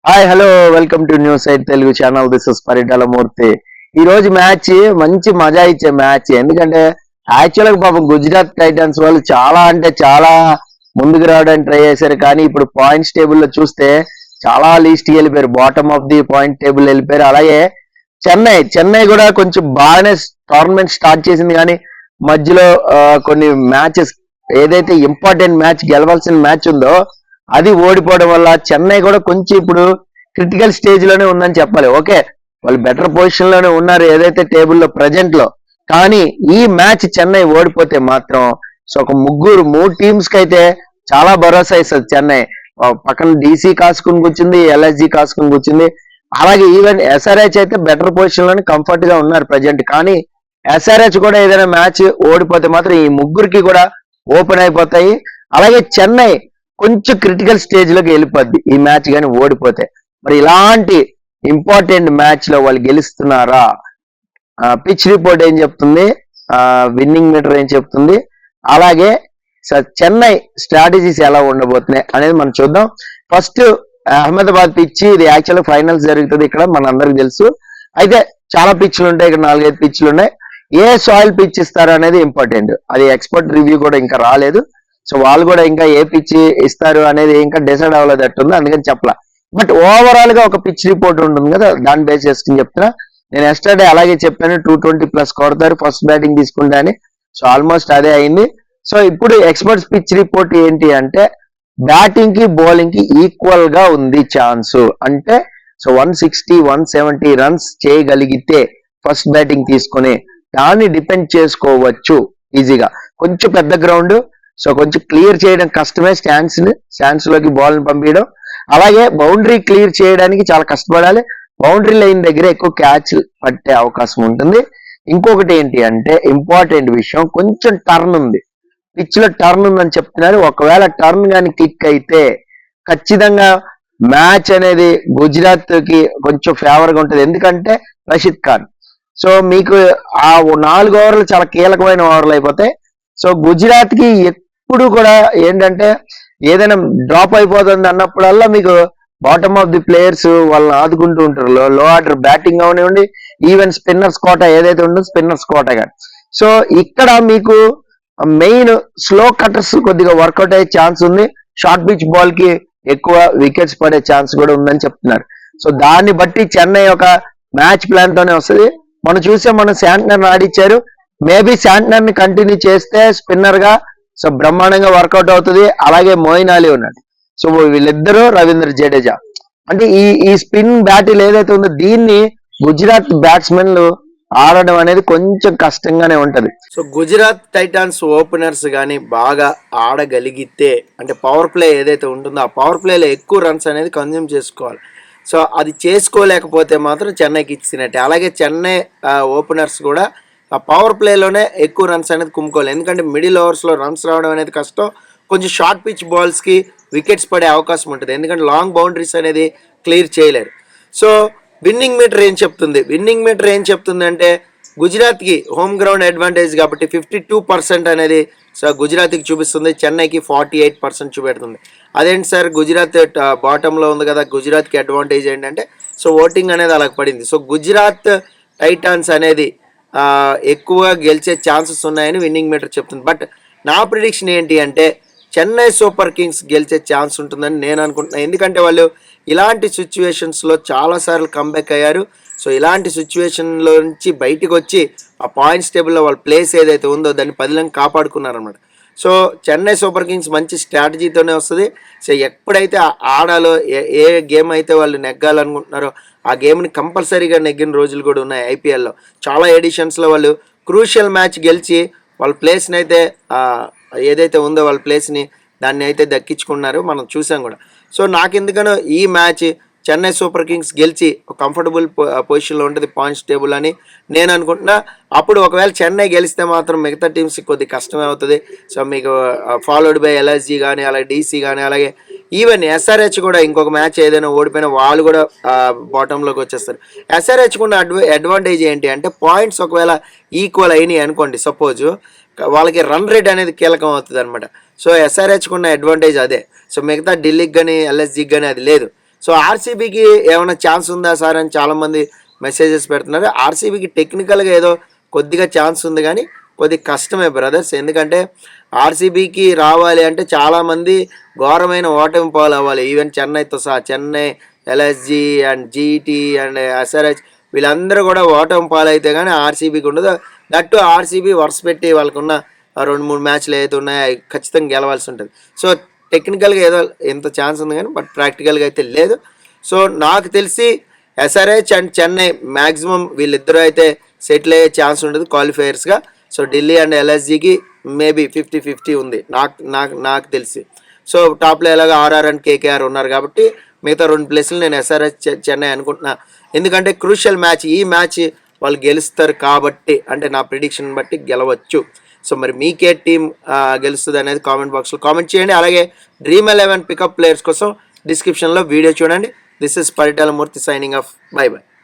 Hi hello welcome to news side Telugu channel. This is Paritala Murthy. ఈ రోజు match మంచి మజా ఇచ్చే మ్యాచ్. ఎందుకంటే యాక్చువల్ గా పాపం గుజరాత్ టైటన్స్ వాళ్ళు చాలా అంటే చాలా ముందుకు రావడానికి ట్రై చేశారు. కానీ ఇప్పుడు పాయింట్స్ టేబుల్ లో చూస్తే చాలా లీస్ట్ కి వెళ్ళిపోయారు. Bottom of the point table వెళ్ళిపోయారు. అలాగే చెన్నై కూడా కొంచెం బాగానే టోర్నమెంట్ స్టార్ట్ చేసింది. కానీ మధ్యలో కొన్ని మ్యాచెస్ ఏదైతే ఇంపార్టెంట్ మ్యాచ్ గెలవాల్సిన మ్యాచ్ ఉందో అది ఓడిపోవడం వల్ల చెన్నై కూడా కొంచెం ఇప్పుడు క్రిటికల్ స్టేజ్ లోనే ఉందని చెప్పాలి. ఓకే, వాళ్ళు బెటర్ పొజిషన్ లోనే ఉన్నారు ఏదైతే టేబుల్లో ప్రజెంట్ లో. కానీ ఈ మ్యాచ్ చెన్నై ఓడిపోతే మాత్రం సో ఒక మూడు టీమ్స్ కి అయితే చాలా భరోసా ఇస్తుంది చెన్నై. పక్కన డీసీ కాసుకుని కూర్చుంది, ఎల్ఎస్జి కాసుకుని కూర్చుంది. అలాగే ఈవెన్ ఎస్ఆర్హెచ్ అయితే బెటర్ పొజిషన్ లోనే కంఫర్ట్ గా ఉన్నారు ప్రజెంట్. కానీ ఎస్ఆర్హెచ్ కూడా ఏదైనా మ్యాచ్ ఓడిపోతే మాత్రం ఈ ముగ్గురికి కూడా ఓపెన్ అయిపోతాయి. అలాగే చెన్నై కొంచెం క్రిటికల్ స్టేజ్ లోకి వెళ్ళిపోద్ది ఈ మ్యాచ్ కానీ ఓడిపోతే. మరి ఇలాంటి ఇంపార్టెంట్ మ్యాచ్ లో వాళ్ళు గెలుస్తున్నారా? పిచ్ రిపోర్ట్ ఏం చెప్తుంది, విన్నింగ్ మీటర్ ఏం చెప్తుంది, అలాగే చెన్నై స్ట్రాటజీస్ ఎలా ఉండబోతున్నాయి అనేది మనం చూద్దాం. First Ahmedabad pitch. ఇది యాక్చువల్ ఫైనల్స్ జరుగుతుంది ఇక్కడ, మన అందరికి తెలుసు. అయితే చాలా పిచ్లు ఉంటాయి ఇక్కడ, 4-5 పిచ్లు ఉన్నాయి. ఏ సాయిల్ పిచ్ ఇస్తారు అనేది ఇంపార్టెంట్. అది ఎక్స్పర్ట్ రివ్యూ కూడా ఇంకా రాలేదు. సో వాళ్ళు కూడా ఇంకా ఏ పిచ్ ఇస్తారు అనేది ఇంకా డిసైడ్ అవ్వలేదట్టుంది, అందుకని చెప్పలా. బట్ ఓవరాల్ గా ఒక పిచ్ రిపోర్ట్ ఉంటుంది కదా, దాన్ని బేస్ చేసుకుని చెప్తున్నా. నేను ఎస్టర్డే అలాగే చెప్పాను 220+ కొడతారు ఫస్ట్ బ్యాటింగ్ తీసుకుంటే అని. సో ఆల్మోస్ట్ అదే అయింది. సో ఇప్పుడు ఎక్స్పర్ట్స్ పిచ్ రిపోర్ట్ ఏంటి అంటే బ్యాటింగ్ కి బౌలింగ్ కి ఈక్వల్ గా ఉంది ఛాన్స్. అంటే సో 160-170 రన్స్ చేయగలిగితే ఫస్ట్ బ్యాటింగ్ తీసుకుని దాన్ని డిపెండ్ చేసుకోవచ్చు ఈజీగా. కొంచెం పెద్ద గ్రౌండ్, సో కొంచెం క్లియర్ చేయడం కష్టమే. స్టాండ్స్ లోకి బాల్ పంపించడం, అలాగే బౌండరీ క్లియర్ చేయడానికి చాలా కష్టపడాలి. బౌండరీ లైన్ దగ్గర ఎక్కువ క్యాచ్ పట్టే అవకాశం ఉంటుంది. ఇంకొకటి ఏంటి అంటే ఇంపార్టెంట్ విషయం, కొంచెం టర్న్ ఉంది పిచ్ లో, టర్న్ ఉందని చెప్తున్నారు. ఒకవేళ టర్న్ కానీ క్లిక్ అయితే ఖచ్చితంగా మ్యాచ్ అనేది గుజరాత్ కి కొంచెం ఫేవర్ గా ఉంటుంది. ఎందుకంటే రషీద్ ఖాన్. సో మీకు ఆ 4 ఓవర్లు చాలా కీలకమైన ఓవర్లు అయిపోతాయి. సో గుజరాత్ కి ఎప్పుడు కూడా ఏంటంటే ఏదైనా డ్రాప్ అయిపోతుంది అన్నప్పుడల్లా మీకు బాటమ్ ఆఫ్ ది ప్లేయర్స్ వాళ్ళని ఆదుకుంటూ ఉంటారు. లో ఆర్డర్ బ్యాటింగ్ అవనివ్వండి, ఈవెన్ స్పిన్నర్స్ కోట ఏదైతే ఉంటుందో స్పిన్నర్స్ కోట కానీ. సో ఇక్కడ మీకు మెయిన్ స్లో కటర్స్ కొద్దిగా వర్కౌట్ అయ్యే ఛాన్స్ ఉంది. షార్ట్ పిచ్ బాల్ కి ఎక్కువ వికెట్స్ పడే ఛాన్స్ కూడా ఉందని చెప్తున్నారు. సో దాన్ని బట్టి చెన్నై ఒక మ్యాచ్ ప్లాన్ తోనే వస్తుంది. మనం శాంట్నర్ ఆడిచ్చారు. మేబీ శాంట్నర్ ని కంటిన్యూ చేస్తే స్పిన్నర్ గా సో బ్రహ్మాండంగా వర్కౌట్ అవుతుంది. అలాగే మోయిన్ అలీ ఉన్నాడు. సో వీళ్ళిద్దరూ రవీంద్ర జడేజా. అంటే ఈ స్పిన్ బ్యాటిల్ ఏదైతే ఉందో దీన్ని గుజరాత్ బ్యాట్స్మెన్లు ఆడడం అనేది కొంచెం కష్టంగానే ఉంటది. సో గుజరాత్ టైటాన్స్ ఓపెనర్స్ కానీ బాగా ఆడగలిగితే, అంటే పవర్ ప్లే ఏదైతే ఉంటుందో ఆ పవర్ ప్లేలో ఎక్కువ రన్స్ అనేది కన్జ్యూమ్ చేసుకోవాలి. సో అది చేసుకోలేకపోతే మాత్రం చెన్నైకి ఇచ్చినట్టే. అలాగే చెన్నై ఓపెనర్స్ కూడా ఆ పవర్ ప్లేలోనే ఎక్కువ రన్స్ అనేది కుమ్ముకోవాలి. ఎందుకంటే మిడిల్ ఓవర్స్లో రన్స్ రావడం అనేది కష్టం. కొంచెం షార్ట్ పిచ్ బాల్స్కి వికెట్స్ పడే అవకాశం ఉంటుంది. ఎందుకంటే లాంగ్ బౌండరీస్ అనేది క్లియర్ చేయలేరు. సో విన్నింగ్ మీటర్ ఏం చెప్తుంది అంటే గుజరాత్కి హోమ్ గ్రౌండ్ అడ్వాంటేజ్ కాబట్టి 52% అనేది సో గుజరాత్కి చూపిస్తుంది, చెన్నైకి 48% చూపెడుతుంది. అదేంటి సార్, గుజరాత్ బాటంలో ఉంది కదా, గుజరాత్కి అడ్వాంటేజ్ ఏంటంటే సో ఓటింగ్ అనేది అలా పడింది. సో గుజరాత్ టైటాన్స్ అనేది ఎక్కువగా గెలిచే ఛాన్సెస్ ఉన్నాయని విన్నింగ్ మీటర్ చెప్తుంది. బట్ నా ప్రిడిక్షన్ ఏంటి అంటే చెన్నై సూపర్ కింగ్స్ గెలిచే ఛాన్స్ ఉంటుందని నేను అనుకుంటున్నాను. ఎందుకంటే వాళ్ళు ఇలాంటి సిచ్యువేషన్స్లో చాలాసార్లు కంబ్యాక్ అయ్యారు. సో ఇలాంటి సిచ్యువేషన్లో నుంచి బయటకు వచ్చి ఆ పాయింట్స్ టేబుల్లో వాళ్ళ ప్లేస్ ఏదైతే ఉందో దాన్ని పదిలంగా కాపాడుకున్నారనమాట. సో చెన్నై సూపర్ కింగ్స్ మంచి స్ట్రాటజీతోనే వస్తుంది. సో ఎప్పుడైతే ఆడాలో ఏ గేమ్ అయితే వాళ్ళు నెగ్గాలనుకుంటున్నారో ఆ గేమ్ని కంపల్సరీగా నెగ్గిన రోజులు కూడా ఉన్నాయి. ఐపీఎల్లో చాలా ఎడిషన్స్లో వాళ్ళు క్రూషియల్ మ్యాచ్ గెలిచి వాళ్ళ ప్లేస్ని అయితే ఏదైతే ఉందో వాళ్ళ ప్లేస్ని దాన్ని అయితే దక్కించుకున్నారు, మనం చూసాం కూడా. సో నాకెందుకనో ఈ మ్యాచ్ చెన్నై సూపర్ కింగ్స్ గెలిచి కంఫర్టబుల్ పొజిషన్లో ఉంటుంది పాయింట్స్ టేబుల్ అని నేను అనుకుంటున్నా. అప్పుడు ఒకవేళ చెన్నై గెలిస్తే మాత్రం మిగతా టీమ్స్కి కొద్దిగా కష్టమే అవుతుంది. సో మీకు ఫాలోడ్ బై ఎల్ఎస్జీ కానీ, అలాగే డీసీ కానీ, అలాగే ఈవెన్ ఎస్ఆర్హెచ్ కూడా ఇంకొక మ్యాచ్ ఏదైనా ఓడిపోయినా వాళ్ళు కూడా బాటంలోకి వచ్చేస్తారు. ఎస్ఆర్హెచ్ కూడా అడ్వాంటేజ్ ఏంటి అంటే పాయింట్స్ ఒకవేళ ఈక్వల్ అయినాయి అనుకోండి, సపోజ్ వాళ్ళకి రన్ రేట్ అనేది కీలకం అవుతుంది అనమాట. సో ఎస్ఆర్హెచ్కి ఉన్న అడ్వాంటేజ్ అదే. సో మిగతా ఢిల్లీకి కానీ ఎల్ఎస్జీకి కానీ అది లేదు. సో ఆర్సీబీకి ఏమైనా ఛాన్స్ ఉందా సార్ అని చాలామంది మెసేజెస్ పెడుతున్నారు. ఆర్సీబీకి టెక్నికల్గా ఏదో కొద్దిగా ఛాన్స్ ఉంది కానీ కొద్దిగా కష్టమే బ్రదర్స్. ఎందుకంటే ఆర్సీబీకి రావాలి అంటే చాలామంది ఘోరమైన ఓటమి పాలు అవ్వాలి. ఈవెన్ చెన్నైతో సహా, Chennai, LSG and GT and SRH వీళ్ళందరూ కూడా ఓటమి పాలు అయితే కానీ ఆర్సీబీకి ఉండదు. దట్టు ఆర్సీబీ వరుస పెట్టి వాళ్ళకున్న 2-3 మ్యాచ్లు ఏదైతే ఉన్నాయో అవి ఖచ్చితంగా గెలవాల్సి ఉంటుంది. సో టెక్నికల్గా ఏదో ఎంత ఛాన్స్ ఉంది కానీ బట్ ప్రాక్టికల్గా అయితే లేదు. సో నాకు తెలిసి ఎస్ఆర్హెచ్ అండ్ చెన్నై మ్యాక్సిమం వీళ్ళిద్దరూ అయితే సెటిల్ అయ్యే ఛాన్స్ ఉంటుంది క్వాలిఫైయర్స్గా. సో ఢిల్లీ అండ్ ఎల్ఎస్జీకి మేబీ 50-50 ఉంది నాకు తెలిసి. సో టాప్లో ఎలాగో ఆర్ఆర్ అండ్ కేకేఆర్ ఉన్నారు కాబట్టి మిగతా 2 ప్లేస్లు నేను ఎస్ఆర్హెచ్ చెన్నై అనుకుంటున్నా. ఎందుకంటే క్రూషియల్ మ్యాచ్, ఈ మ్యాచ్ వాళ్ళు గెలుస్తారు కాబట్టి, అంటే నా ప్రిడిక్షన్ బట్టి గెలవచ్చు. సో మరి మీకే టీం గెలుస్తుంది అనేది కామెంట్ బాక్స్లో కామెంట్ చేయండి. అలాగే డ్రీమ్ 11 పికప్ ప్లేయర్స్ కోసం డిస్క్రిప్షన్లో వీడియో చూడండి. This is Paritala Murthy signing off. By by.